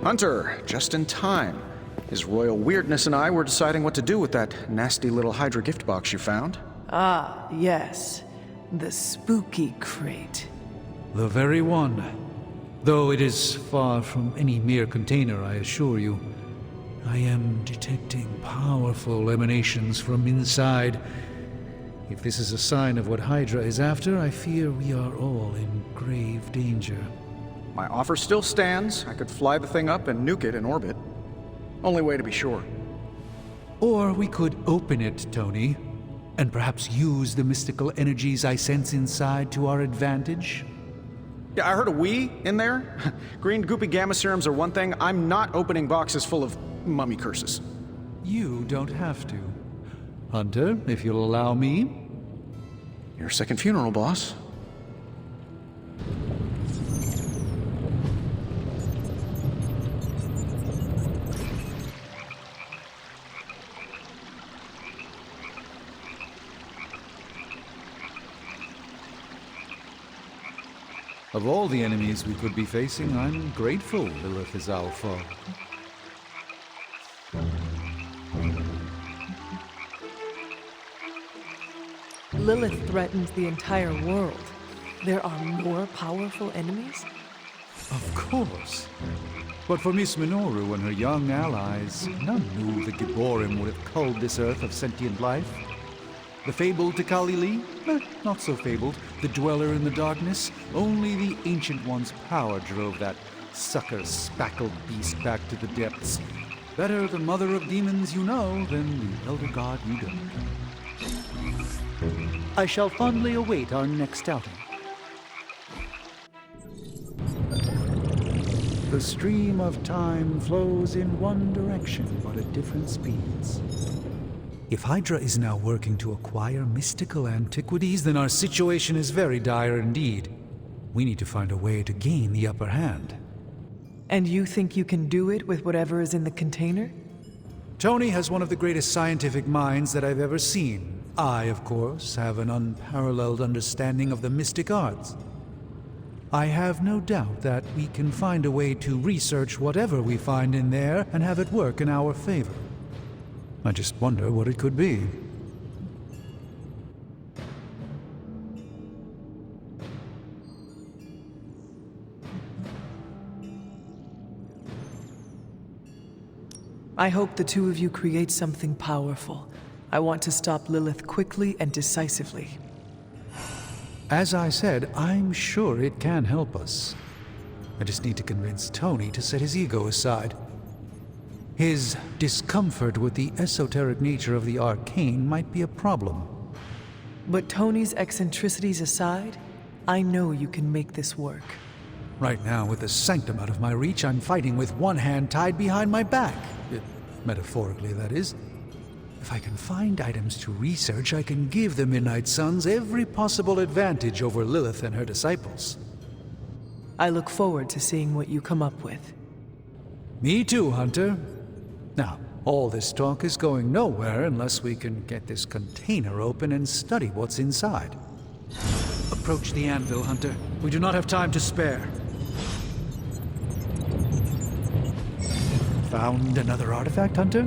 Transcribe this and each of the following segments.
Hunter, just in time. His royal weirdness and I were deciding what to do with that nasty little Hydra gift box you found. Ah, yes. The spooky crate. The very one. Though it is far from any mere container, I assure you. I am detecting powerful emanations from inside. If this is a sign of what Hydra is after, I fear we are all in grave danger. My offer still stands. I could fly the thing up and nuke it in orbit. Only way to be sure. Or we could open it, Tony, and perhaps use the mystical energies I sense inside to our advantage. Yeah, I heard a "we" in there. Green goopy gamma serums are one thing. I'm not opening boxes full of mummy curses. You don't have to. Hunter, if you'll allow me. Your second funeral, boss. Of all the enemies we could be facing, I'm grateful Lilith is our foe. Lilith threatens the entire world. There are more powerful enemies? Of course. But for Miss Minoru and her young allies, none knew the Gibborim would have culled this earth of sentient life. The fabled Tikali Lee? Not so fabled. The Dweller in the Darkness? Only the Ancient One's power drove that sucker-spackled beast back to the depths. Better the Mother of Demons you know than the Elder God you don't. I shall fondly await our next outing. The stream of time flows in one direction, but at different speeds. If Hydra is now working to acquire mystical antiquities, then our situation is very dire indeed. We need to find a way to gain the upper hand. And you think you can do it with whatever is in the container? Tony has one of the greatest scientific minds that I've ever seen. I, of course, have an unparalleled understanding of the mystic arts. I have no doubt that we can find a way to research whatever we find in there and have it work in our favor. I just wonder what it could be. I hope the two of you create something powerful. I want to stop Lilith quickly and decisively. As I said, I'm sure it can help us. I just need to convince Tony to set his ego aside. His discomfort with the esoteric nature of the arcane might be a problem. But Tony's eccentricities aside, I know you can make this work. Right now, with the sanctum out of my reach, I'm fighting with one hand tied behind my back. Metaphorically, that is. If I can find items to research, I can give the Midnight Suns every possible advantage over Lilith and her disciples. I look forward to seeing what you come up with. Me too, Hunter. Now, all this talk is going nowhere unless we can get this container open and study what's inside. Approach the anvil, Hunter. We do not have time to spare. Found another artifact, Hunter?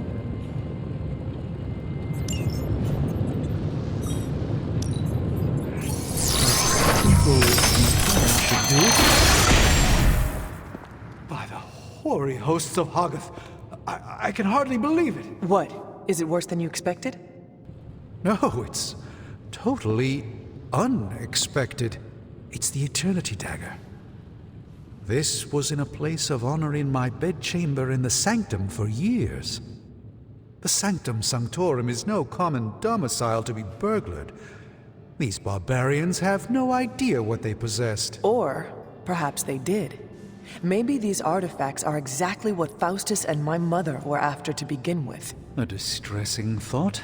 Should do. By the hoary hosts of Hoggoth, I can hardly believe it. What? Is it worse than you expected? No, it's totally unexpected. It's the Eternity Dagger. This was in a place of honor in my bedchamber in the Sanctum for years. The Sanctum Sanctorum is no common domicile to be burglared. These barbarians have no idea what they possessed. Or perhaps they did. Maybe these artifacts are exactly what Faustus and my mother were after to begin with. A distressing thought.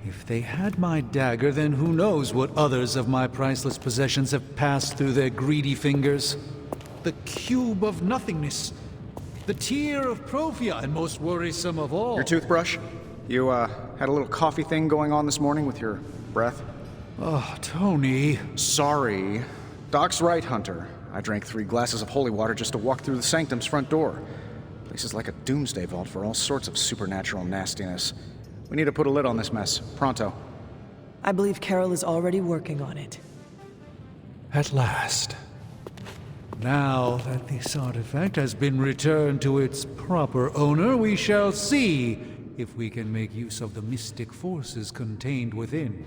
If they had my dagger, then who knows what others of my priceless possessions have passed through their greedy fingers. The cube of nothingness. The tear of Prophia, and most worrisome of all. Your toothbrush? You, had a little coffee thing going on this morning with your breath? Oh, Tony. Sorry. Doc's right, Hunter. I drank 3 glasses of holy water just to walk through the sanctum's front door. Place is like a doomsday vault for all sorts of supernatural nastiness. We need to put a lid on this mess, pronto. I believe Carol is already working on it. At last. Now that this artifact has been returned to its proper owner, we shall see if we can make use of the mystic forces contained within.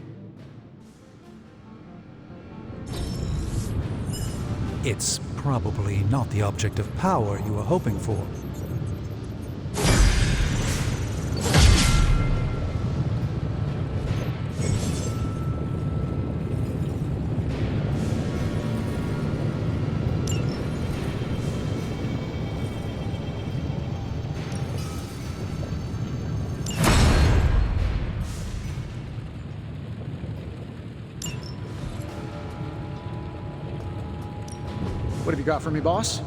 It's probably not the object of power you were hoping for. What have you got for me, boss?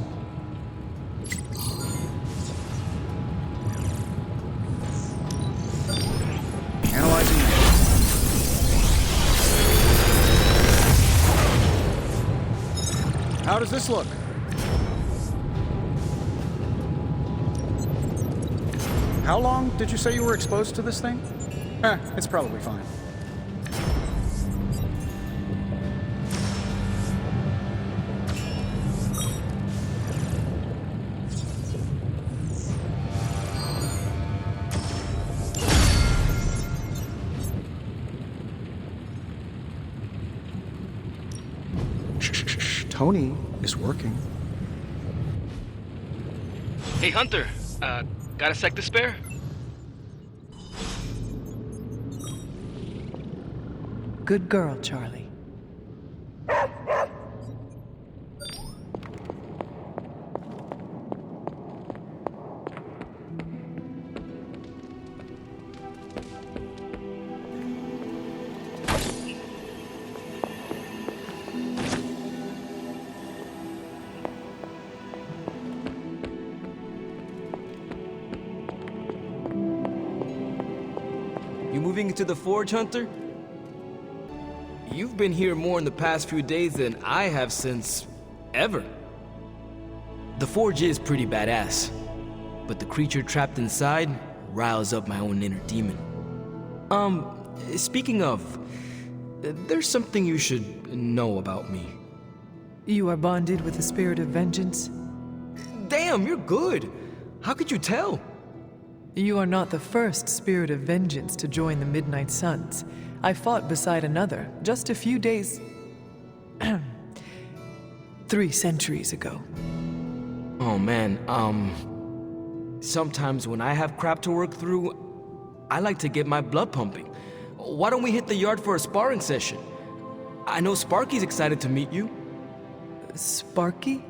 Analyzing now. How does this look? How long did you say you were exposed to this thing? It's probably fine. Tony is working. Hey, Hunter. Got a sec to spare? Good girl, Charlie. You moving into the forge, Hunter? You've been here more in the past few days than I have since ever. The forge is pretty badass, but the creature trapped inside riles up my own inner demon. Speaking of, there's something you should know about me. You are bonded with the spirit of vengeance? Damn, you're good. How could you tell? You are not the first spirit of vengeance to join the Midnight Suns. I fought beside another just a few days... 3 centuries ago. Oh man, sometimes when I have crap to work through, I like to get my blood pumping. Why don't we hit the yard for a sparring session? I know Sparky's excited to meet you. Sparky?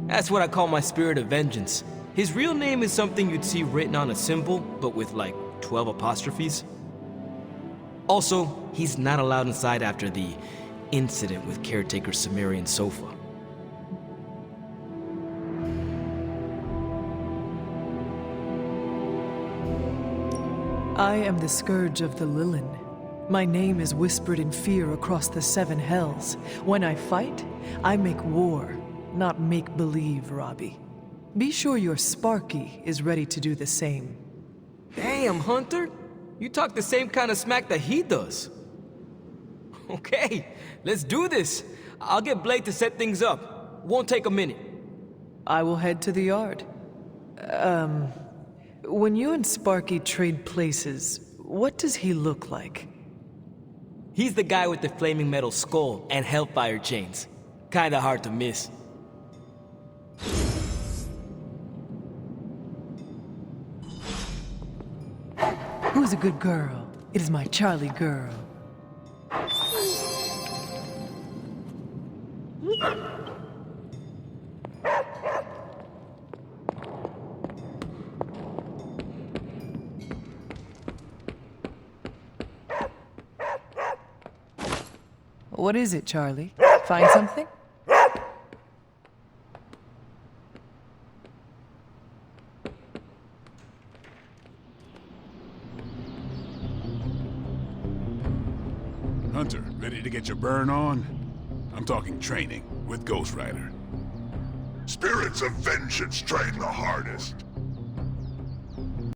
That's what I call my spirit of vengeance. His real name is something you'd see written on a symbol, but with like 12 apostrophes. Also, he's not allowed inside after the incident with caretaker Sumerian Sofa. I am the scourge of the Lilin. My name is whispered in fear across the 7 hells. When I fight, I make war, not make-believe, Robbie. Be sure your Sparky is ready to do the same. Damn, Hunter! You talk the same kind of smack that he does. Okay, let's do this. I'll get Blade to set things up. Won't take a minute. I will head to the yard. When you and Sparky trade places, what does he look like? He's the guy with the flaming metal skull and hellfire chains. Kinda hard to miss. Who's a good girl? It is my Charlie girl. What is it, Charlie? Find something? Hunter, ready to get your burn on? I'm talking training. with Ghost Rider. Spirits of vengeance train the hardest.